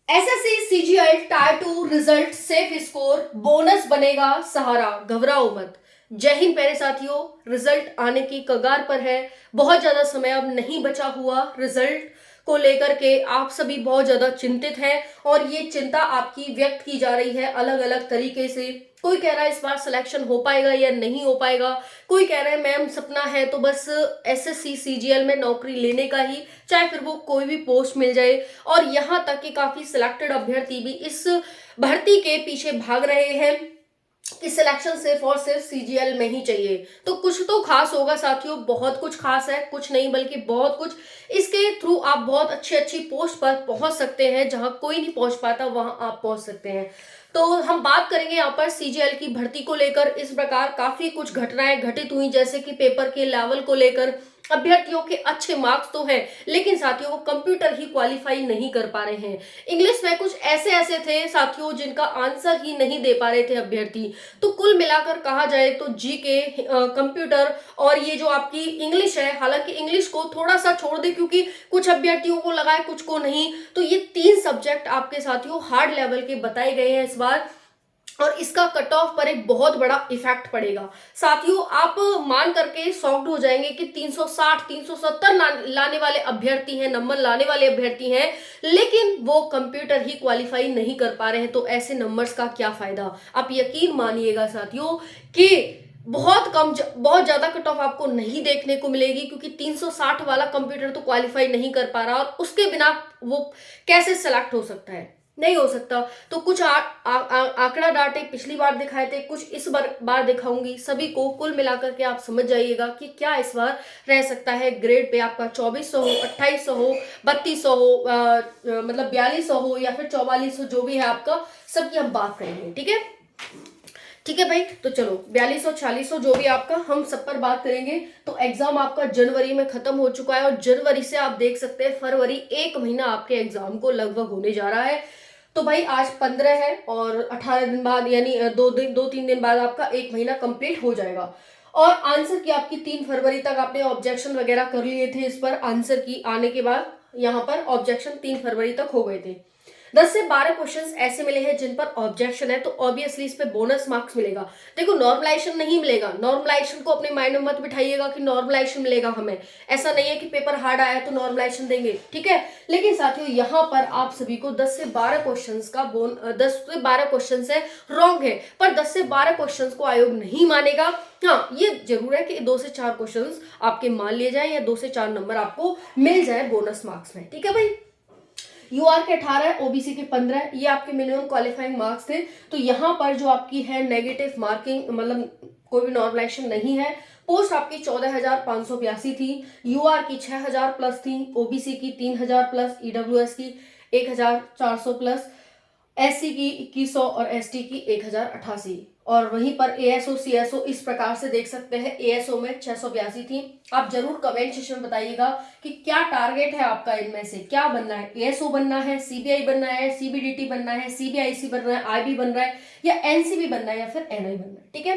SSC CGL tyre 2 result safe score bonus बनेगा सहारा, घबराओ मत। जय हिंद प्यारे साथियों, रिजल्ट आने की कगार पर है। बहुत ज्यादा समय अब नहीं बचा हुआ। रिजल्ट को लेकर के आप सभी बहुत ज्यादा चिंतित हैं और ये चिंता आपकी व्यक्त की जा रही है अलग अलग तरीके से। कोई कह रहा है इस बार सिलेक्शन हो पाएगा या नहीं हो पाएगा, कोई कह रहा है मैम सपना है तो बस एसएससी सीजीएल में नौकरी लेने का ही, चाहे फिर वो कोई भी पोस्ट मिल जाए। और यहां तक कि काफी सिलेक्टेड अभ्यर्थी भी इस भर्ती के पीछे भाग रहे हैं कि सिलेक्शन सिर्फ और सिर्फ सीजीएल में ही चाहिए। तो कुछ तो खास होगा साथियों, बहुत कुछ खास है, कुछ नहीं बल्कि बहुत कुछ। इसके थ्रू आप बहुत अच्छी अच्छी पोस्ट पर पहुंच सकते हैं, जहां कोई नहीं पहुंच पाता वहां आप पहुंच सकते हैं। तो हम बात करेंगे यहाँ पर सीजीएल की भर्ती को लेकर। इस प्रकार काफी कुछ घटनाएं घटित हुई, जैसे कि पेपर के लेवल को लेकर अभ्यर्थियों के अच्छे मार्क्स तो हैं, लेकिन साथियों वो कंप्यूटर ही क्वालिफाई नहीं कर पा रहे हैं। इंग्लिश में कुछ ऐसे ऐसे थे साथियों जिनका आंसर ही नहीं दे पा रहे थे अभ्यर्थी। तो कुल मिलाकर कहा जाए तो जीके, कंप्यूटर और ये जो आपकी इंग्लिश है, हालांकि इंग्लिश को थोड़ा सा छोड़ दे क्योंकि कुछ अभ्यर्थियों को लगा है कुछ को नहीं, तो ये 3 सब्जेक्ट आपके साथियों हार्ड लेवल के बताए गए हैं इस बार। और इसका कट ऑफ पर एक बहुत बड़ा इफेक्ट पड़ेगा साथियों। आप मान करके शॉक्ड हो जाएंगे कि 360 370 लाने वाले अभ्यर्थी हैं, नंबर लाने वाले अभ्यर्थी हैं, लेकिन वो कंप्यूटर ही क्वालिफाई नहीं कर पा रहे हैं। तो ऐसे नंबर्स का क्या फायदा। आप यकीन मानिएगा साथियों कि बहुत ज्यादा कट ऑफ आपको नहीं देखने को मिलेगी, क्योंकि 360 वाला कंप्यूटर तो क्वालिफाई नहीं कर पा रहा और उसके बिना वो कैसे सेलेक्ट हो सकता है, नहीं हो सकता। तो कुछ आंकड़ा डाटे पिछली बार दिखाए थे, कुछ इस बार दिखाऊंगी। सभी को कुल मिलाकर के आप समझ जाइएगा कि क्या इस बार रह सकता है। ग्रेड पे आपका 2400 हो, 2800 हो, 3200 हो, मतलब 4200 हो या फिर 4400, जो भी है आपका, सबकी हम बात करेंगे। ठीक है, ठीक है भाई। तो चलो 4200 4600 जो भी आपका, हम सब पर बात करेंगे। तो एग्जाम आपका जनवरी में खत्म हो चुका है और जनवरी से आप देख सकते हैं फरवरी, 1 महीना आपके एग्जाम को लगभग होने जा रहा है। तो भाई आज 15 है और 18 दिन बाद यानी 2-3 दिन बाद आपका 1 महीना कंप्लीट हो जाएगा। और आंसर की आपकी 3 फरवरी तक आपने ऑब्जेक्शन वगैरह कर लिए थे इस पर। आंसर की आने के बाद यहाँ पर ऑब्जेक्शन 3 फरवरी तक हो गए थे। 10 से 12 क्वेश्चंस ऐसे मिले हैं जिन पर ऑब्जेक्शन है, तो ऑब्वियसली इस पे बोनस मार्क्स मिलेगा। देखो नॉर्मलाइजेशन नहीं मिलेगा, नॉर्मलाइजेशन को अपने माइंड में मत बिठाइएगा कि नॉर्मलाइजेशन मिलेगा हमें। ऐसा नहीं है कि पेपर हार्ड आया तो नॉर्मलाइजेशन देंगे, ठीक है। लेकिन साथियों यहाँ पर आप सभी को 10 से 12 क्वेश्चन है रॉन्ग है, पर 10 से 12 क्वेश्चन को आयोग नहीं मानेगा। हाँ, ये जरूर है कि 2 से 4 क्वेश्चन आपके मान लिए जाए या 2 से 4 नंबर आपको मिल जाए बोनस मार्क्स में, ठीक है भाई। यूआर के 18, ओबीसी के 15, ये आपके मिनिमम क्वालिफाइंग मार्क्स थे। तो यहाँ पर जो आपकी है नेगेटिव मार्किंग, मतलब कोई भी नॉर्मलाइजेशन नहीं है। पोस्ट आपकी 14,582 थी, यूआर की 6,000 प्लस थी, ओबीसी की 3,000 प्लस, ईडब्ल्यूएस की 1,400 प्लस, एससी की 2100 और एसटी की 1,088। और वहीं पर एएसओ सीएसओ इस प्रकार से देख सकते हैं। एएसओ में 682 थी। आप जरूर कमेंट सेक्शन में बताइएगा कि क्या टारगेट है आपका, इनमें से क्या बनना है। एएसओ बनना है, सीबीआई बनना है, सीबीडीटी बनना है, सीबीआईसी बनना है, आईबी बन रहा है, या एनसीबी बनना है, या फिर एनआई बनना है, ठीक है।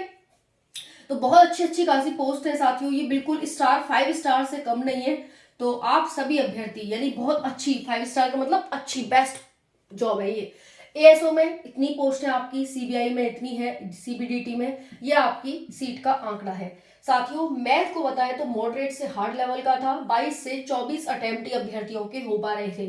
तो बहुत अच्छी अच्छी खासी पोस्ट है साथियों, ये बिल्कुल स्टार 5 स्टार से कम नहीं है। तो आप सभी अभ्यर्थी, यानी बहुत अच्छी 5 स्टार का मतलब अच्छी बेस्ट जॉब है ये। एएसओ में इतनी पोस्ट है आपकी, सीबीआई में इतनी है, सीबीडीटी में यह आपकी सीट का आंकड़ा है। साथियों मैथ को बताएं तो मॉडरेट से हार्ड लेवल का था, 22 से 24 अटेम्प्ट अभ्यर्थियों के हो पा रहे थे।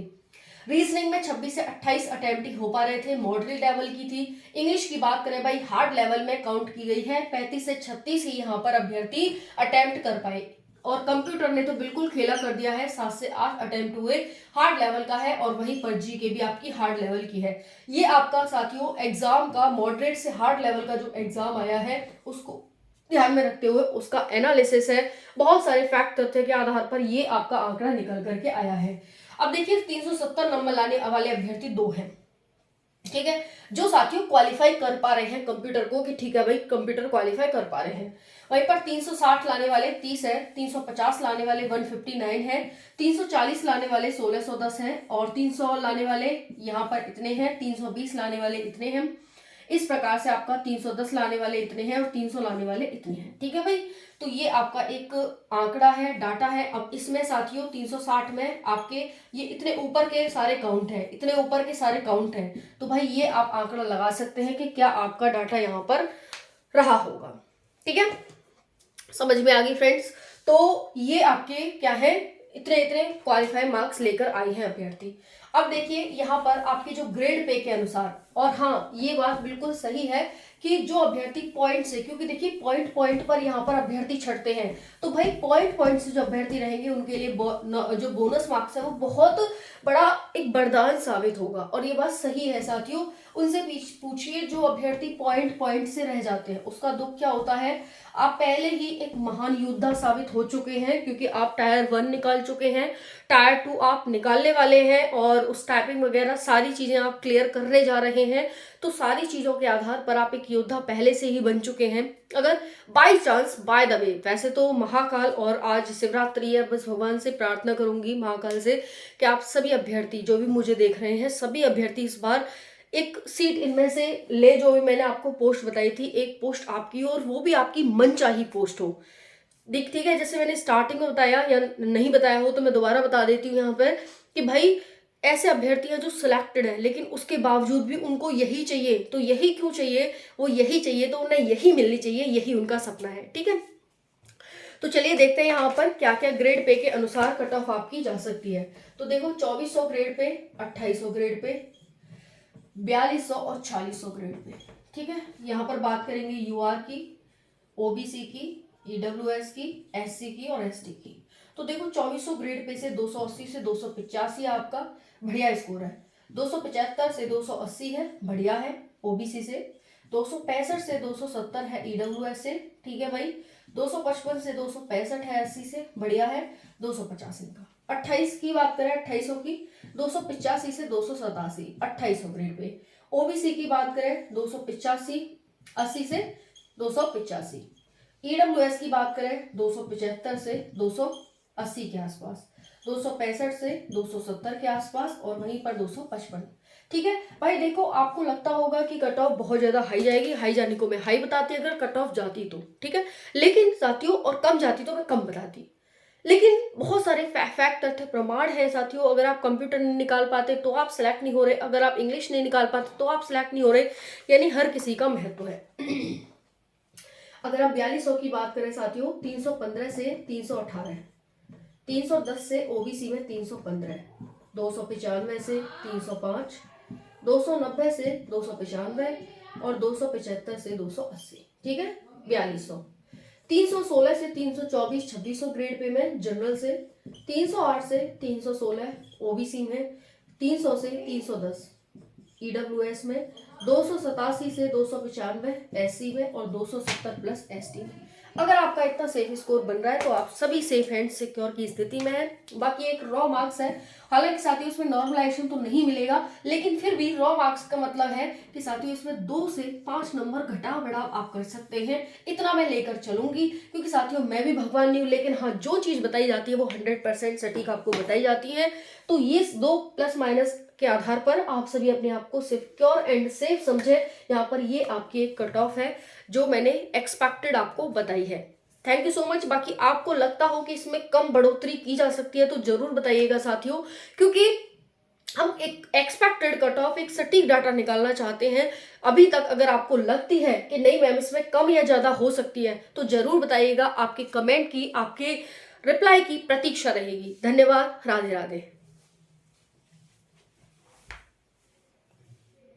रीजनिंग में 26 से 28 अटेम्प्ट हो पा रहे थे, मॉडरेट लेवल की थी। इंग्लिश की बात करें भाई, हार्ड लेवल में काउंट की गई है, 35 से 36 ही यहाँ पर अभ्यर्थी अटेम्प्ट कर पाए। और कंप्यूटर ने तो बिल्कुल खेला कर दिया है, 7 से 8 अटेम्प्ट हुए, हार्ड लेवल का है। और वहीं पर जीके भी आपकी हार्ड लेवल की है। ये आपका साथियों एग्जाम का मॉडरेट से हार्ड लेवल का जो एग्जाम आया है उसको ध्यान में रखते हुए उसका एनालिसिस है, बहुत सारे फैक्ट तथ्य के आधार पर ये आपका आंकड़ा निकल करके आया है। अब देखिए 370 नंबर लाने वाले अभ्यर्थी 2 हैं, ठीक है, जो साथियों क्वालिफाई कर पा रहे हैं कंप्यूटर को, कि ठीक है भाई कंप्यूटर क्वालिफाई कर पा रहे हैं। वहीं पर 360 लाने वाले 30 है, 350 लाने वाले 159 है, 340 लाने वाले 1610 हैं, और 300 लाने वाले यहाँ पर इतने हैं, 320 लाने वाले इतने हैं। इस प्रकार से आपका 310 लाने वाले इतने हैं और 300 लाने वाले इतने हैं। ठीक है भाई, तो ये आपका एक आंकड़ा है, डाटा है। अब इसमें साथियों 360 में आपके ये इतने ऊपर के सारे काउंट हैं, इतने ऊपर के सारे काउंट हैं, तो भाई ये आप आंकड़ा लगा सकते हैं कि क्या आपका डाटा यहाँ पर रहा होगा। ठीक है, समझ में आ गई फ्रेंड्स। तो ये आपके क्या है, इतने इतने क्वालिफाई मार्क्स लेकर आई हैं अभ्यर्थी। अब देखिए यहाँ पर आपके जो ग्रेड पे के अनुसार, और हाँ ये बात बिल्कुल सही है कि जो अभ्यर्थी पॉइंट से, क्योंकि देखिए पॉइंट पॉइंट पर यहाँ पर अभ्यर्थी छटते हैं, तो भाई पॉइंट पॉइंट से जो अभ्यर्थी रहेंगे उनके लिए जो बोनस मार्क्स है वो बहुत बड़ा एक वरदान साबित होगा। और ये बात सही है साथियों, उनसे पूछिए जो अभ्यर्थी पॉइंट पॉइंट से रह जाते हैं उसका दुख क्या होता है। आप पहले ही एक महान योद्धा साबित हो चुके हैं, क्योंकि आप टायर 1 निकाल चुके हैं, टायर 2 आप निकालने वाले हैं, और उस टाइपिंग वगैरह सारी चीजें आप क्लियर करने जा रहे हैं। तो सारी चीजों के आधार पर आप एक योद्धा पहले से ही बन चुके हैं। अगर by chance, by the way, वैसे तो महाकाल और आज शिवरात्रि है, बस भगवान से प्रार्थना करूंगी महाकाल से कि आप सभी अभ्यर्थी जो भी मुझे देख रहे हैं, सभी अभ्यर्थी इस बार एक सीट इनमें से ले। जो भी मैंने आपको पोस्ट बताई थी, एक पोस्ट आपकी और वो भी आपकी मनचाही पोस्ट हो। ठीक है, जैसे मैंने स्टार्टिंग में बताया या नहीं बताया हो तो मैं दोबारा बता देती हूँ यहाँ पर कि भाई ऐसे अभ्यर्थी हैं जो सिलेक्टेड हैं लेकिन उसके बावजूद भी उनको यही चाहिए। तो यही क्यों चाहिए, वो यही चाहिए तो उन्हें यही मिलनी चाहिए, यही उनका सपना है। ठीक है, तो चलिए देखते हैं यहाँ पर क्या क्या ग्रेड पे के अनुसार कट ऑफ आपकी जा सकती है। तो देखो 2400 ग्रेड पे, 2800 ग्रेड पे, 4200 और 4600 ग्रेड पे। ठीक है, यहाँ पर बात करेंगे यूआर की, ओबीसी की, ईडब्ल्यूएस की, एससी की और एसटी की। तो देखो 2400 ग्रेड पे से 280 से 285 आपका बढ़िया स्कोर है, 275 से 280 है बढ़िया है ओबीसी से, 265 से 270 है ईडब्ल्यूएस से। ठीक है भाई, 255 से 265 है एससी से बढ़िया है, 250 इनका। 28 की बात करें 2800 की, 285 से 287 2800 ग्रेड पे। ओबीसी की बात करें 285 80 से 285। ईडब्ल्यूएस की बात करें 275 से 280 के आसपास, 265 से 270 के आसपास और वहीं पर 255। ठीक है भाई, देखो आपको लगता होगा कि कट ऑफ बहुत ज्यादा हाई जाएगी, हाई जाने को मैं हाई बताती अगर कट ऑफ जाती तो। ठीक है, लेकिन साथियों और कम जाती तो मैं कम बताती, लेकिन बहुत सारे फैक्ट तथ्य प्रमाण है साथियों। अगर आप कंप्यूटर नहीं निकाल पाते तो आप सिलेक्ट नहीं हो रहे, अगर आप इंग्लिश नहीं निकाल पाते तो आप सिलेक्ट नहीं हो रहे, यानी हर किसी का महत्व है। अगर हम 4200 की बात करें साथियों, 315 से 318, 310 से ओबीसी में 315, 295 से 305, 290 से 295 और 275 से 280। ठीक है, 4200। 316 से 324 2600 ग्रेड पे में जनरल से, 308 से 316 ओबीसी में, 300 से 310 ईडब्ल्यूएस में, 287 से 295 एससी में और 270 प्लस एसटी में। अगर आपका इतना सेफ स्कोर बन रहा है तो आप सभी सेफ एंड सिक्योर की स्थिति में है। बाकी एक रॉ मार्क्स है, हालांकि साथियों इसमें नॉर्मलाइजेशन तो नहीं मिलेगा, लेकिन फिर भी रॉ मार्क्स का मतलब है कि साथियों इसमें 2 से 5 नंबर घटा बढ़ाव आप कर सकते हैं। इतना मैं लेकर चलूंगी, क्योंकि साथियों मैं भी भगवान नहीं हूं, लेकिन हाँ जो चीज बताई जाती है वो 100% सटीक आपको बताई जाती है। तो ये 2 प्लस माइनस के आधार पर आप सभी अपने आप को सिक्योर एंड सेफ समझे। यहाँ पर ये आपकी एक कट ऑफ है जो मैंने एक्सपेक्टेड आपको बताई है। Thank you so much. बाकी आपको लगता हो कि इसमें कम बढ़ोतरी की जा सकती है तो जरूर बताइएगा साथियों, क्योंकि हम एक एक्सपेक्टेड कट ऑफ, एक सटीक डाटा निकालना चाहते हैं। अभी तक अगर आपको लगती है कि नहीं मैम इसमें कम या ज्यादा हो सकती है तो जरूर बताइएगा। आपके कमेंट की, आपके रिप्लाई की प्रतीक्षा रहेगी। धन्यवाद, राधे राधे।